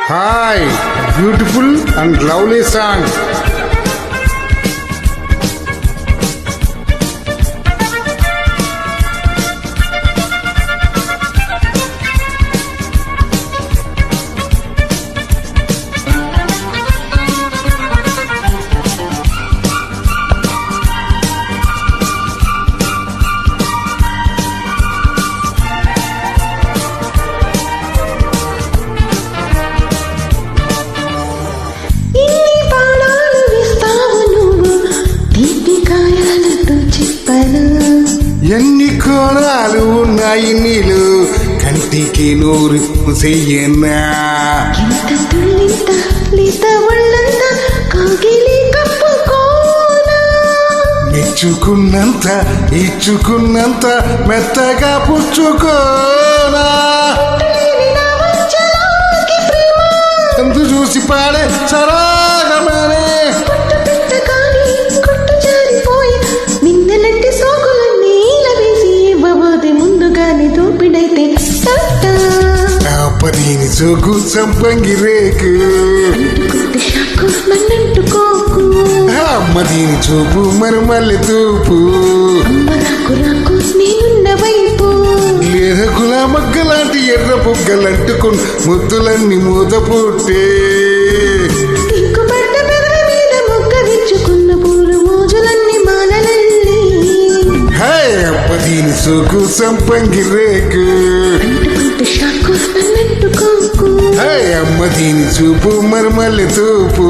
Hi beautiful and lovely song. ఎన్ని కోణాలు ఉన్నాయి నీళ్ళు కంటికి నూరు చెయ్యన్నా మెచ్చుకున్నంత ఇచ్చుకున్నంత మెత్తగా పుచ్చుకోనా ఎందు చూసి పాడే సరాగమనే పదీని సోకు సంపంగి రేకు అమ్మదీని చూపు మరుమల్లె తూపు లేదా గులామగ్గ లాంటి ఎర్ర బుగ్గలంటుకుని ముద్దులన్నీ మూత పుట్టే అప్పదీని సోకు సంపంగి రేకు అమ్మ దీని చూపు మరుమల్లె తూపు.